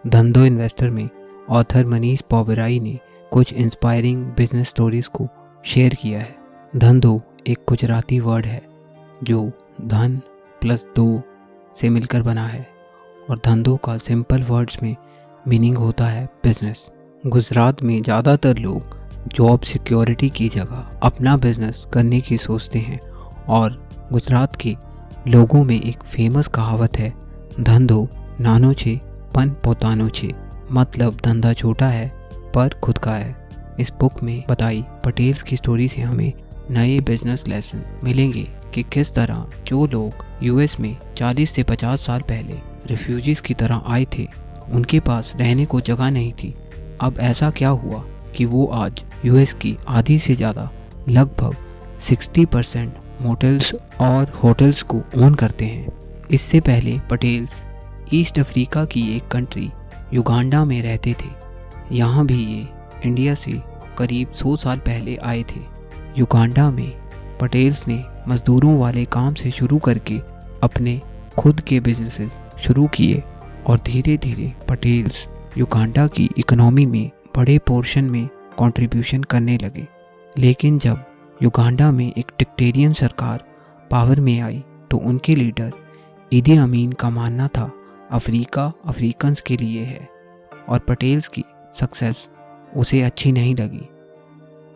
धंधो इन्वेस्टर में ऑथर मनीष पॉबराई ने कुछ इंस्पायरिंग बिजनेस स्टोरीज को शेयर किया है। धंधो एक गुजराती वर्ड है जो धन प्लस दो से मिलकर बना है और धंधो का सिंपल वर्ड्स में मीनिंग होता है बिजनेस। गुजरात में ज़्यादातर लोग जॉब सिक्योरिटी की जगह अपना बिजनेस करने की सोचते हैं और गुजरात के लोगों में एक फेमस कहावत है, धंधो नानो छे पन पोतानो छे, मतलब धंधा छोटा है पर खुद का है। इस बुक में बताई पटेल्स की स्टोरी से हमें नए बिजनेस लेसन मिलेंगे कि किस तरह जो लोग यूएस में 40 से 50 साल पहले रिफ्यूजीज की तरह आए थे, उनके पास रहने को जगह नहीं थी। अब ऐसा क्या हुआ कि वो आज यूएस की आधी से ज़्यादा लगभग 60% मोटेल्स और होटल्स को ओन करते हैं। इससे पहले पटेल्स ईस्ट अफ्रीका की एक कंट्री युगांडा में रहते थे। यहाँ भी ये इंडिया से करीब 100 साल पहले आए थे। युगांडा में पटेल्स ने मज़दूरों वाले काम से शुरू करके अपने खुद के बिजनेसेस शुरू किए और धीरे धीरे पटेल्स युगांडा की इकोनॉमी में बड़े पोर्शन में कंट्रीब्यूशन करने लगे। लेकिन जब युगांडा में एक डिक्टेरियन सरकार पावर में आई तो उनके लीडर ईदी अमीन का मानना था अफ्रीका अफ्रीकन्स के लिए है और पटेल्स की सक्सेस उसे अच्छी नहीं लगी।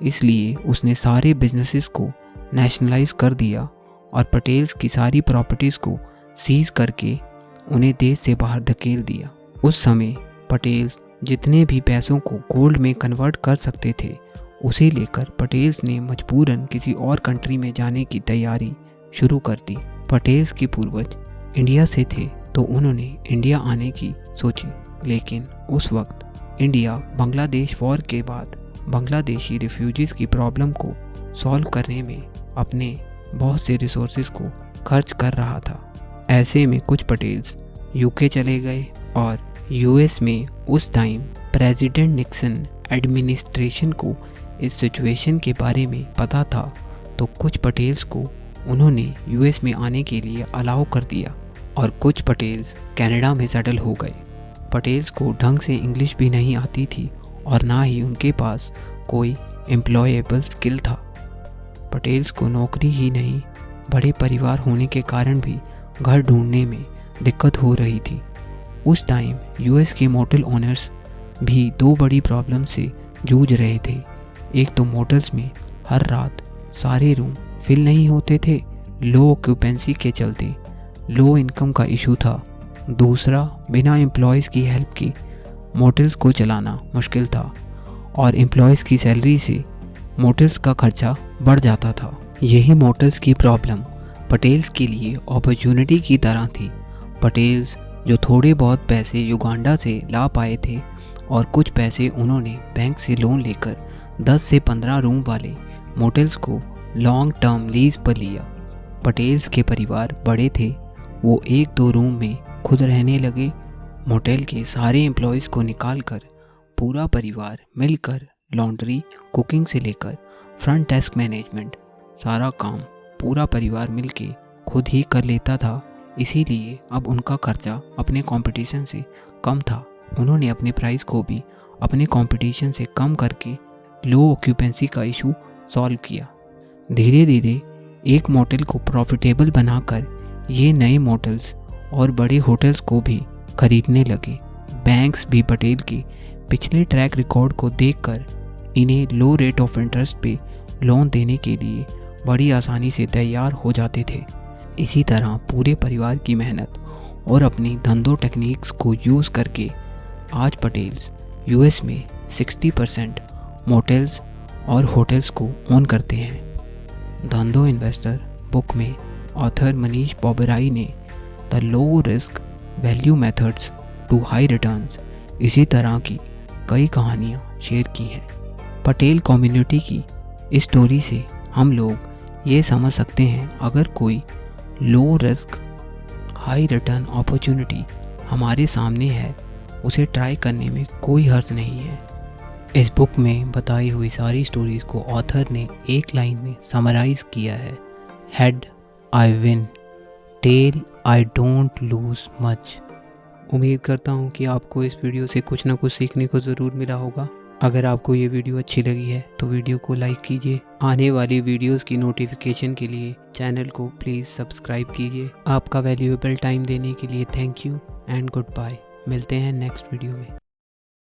इसलिए उसने सारे बिजनेसेस को नेशनलाइज कर दिया और पटेल्स की सारी प्रॉपर्टीज़ को सीज करके उन्हें देश से बाहर धकेल दिया। उस समय पटेल्स जितने भी पैसों को गोल्ड में कन्वर्ट कर सकते थे उसे लेकर पटेल्स ने मजबूरन किसी और कंट्री में जाने की तैयारी शुरू कर दी। पटेल्स के पूर्वज इंडिया से थे तो उन्होंने इंडिया आने की सोची, लेकिन उस वक्त इंडिया बांग्लादेश वॉर के बाद बांग्लादेशी रिफ्यूजीज़ की प्रॉब्लम को सॉल्व करने में अपने बहुत से रिसोर्सेज को खर्च कर रहा था। ऐसे में कुछ पटेल्स यूके चले गए और यूएस में उस टाइम प्रेसिडेंट निक्सन एडमिनिस्ट्रेशन को इस सिचुएशन के बारे में पता था तो कुछ पटेल्स को उन्होंने यूएस में आने के लिए अलाउ कर दिया और कुछ पटेल्स कनाडा में सेटल हो गए। पटेल्स को ढंग से इंग्लिश भी नहीं आती थी और ना ही उनके पास कोई एम्प्लॉयबल स्किल था। पटेल्स को नौकरी ही नहीं, बड़े परिवार होने के कारण भी घर ढूंढने में दिक्कत हो रही थी। उस टाइम यूएस के मोटेल ओनर्स भी दो बड़ी प्रॉब्लम से जूझ रहे थे। एक तो मोटेल्स में हर रात सारे रूम फिल नहीं होते थे, लो ऑक्यूपेंसी के चलते लो इनकम का इशू था। दूसरा, बिना एम्प्लॉयज़ की हेल्प के मोटेल्स को चलाना मुश्किल था और एम्प्लॉयज़ की सैलरी से मोटेल्स का खर्चा बढ़ जाता था। यही मोटेल्स की प्रॉब्लम पटेल्स के लिए अपॉर्चुनिटी की तरह थी। पटेल्स जो थोड़े बहुत पैसे युगांडा से ला पाए थे और कुछ पैसे उन्होंने बैंक से लोन लेकर 10 से 15 रूम वाले मोटेल्स को लॉन्ग टर्म लीज पर लिया। पटेल्स के परिवार बड़े थे, वो 1-2 रूम में खुद रहने लगे। मोटेल के सारे एम्प्लॉयज़ को निकालकर पूरा परिवार मिलकर लॉन्ड्री, कुकिंग से लेकर फ्रंट डेस्क मैनेजमेंट सारा काम पूरा परिवार मिलके खुद ही कर लेता था। इसीलिए अब उनका खर्चा अपने कंपटीशन से कम था। उन्होंने अपने प्राइस को भी अपने कंपटीशन से कम करके लो ऑक्यूपेंसी का इशू सॉल्व किया। धीरे धीरे एक मोटेल को प्रॉफिटेबल बनाकर ये नए मोटेल्स और बड़े होटल्स को भी खरीदने लगे। बैंक्स भी पटेल के पिछले ट्रैक रिकॉर्ड को देखकर इन्हें लो रेट ऑफ इंटरेस्ट पे लोन देने के लिए बड़ी आसानी से तैयार हो जाते थे। इसी तरह पूरे परिवार की मेहनत और अपनी धंधो टेक्निक्स को यूज़ करके आज पटेल्स यूएस में 60% मोटेल्स और होटल्स को ओन करते हैं। धंधो इन्वेस्टर बुक में ऑथर मनीष पॉबराई ने the low risk value methods to high returns इसी तरह की कई कहानियाँ शेयर की हैं। पटेल कम्युनिटी की इस स्टोरी से हम लोग ये समझ सकते हैं, अगर कोई low risk high return opportunity हमारे सामने है उसे ट्राई करने में कोई हर्ज नहीं है। इस बुक में बताई हुई सारी स्टोरीज को ऑथर ने एक लाइन में समराइज किया है, head I win, tail I don't lose much. उम्मीद करता हूँ कि आपको इस वीडियो से कुछ ना कुछ सीखने को ज़रूर मिला होगा। अगर आपको ये वीडियो अच्छी लगी है तो वीडियो को लाइक कीजिए। आने वाली वीडियोस की नोटिफिकेशन के लिए चैनल को प्लीज़ सब्सक्राइब कीजिए। आपका वैल्यूएबल टाइम देने के लिए thank you and goodbye. मिलते हैं नेक्स्ट वीडियो में।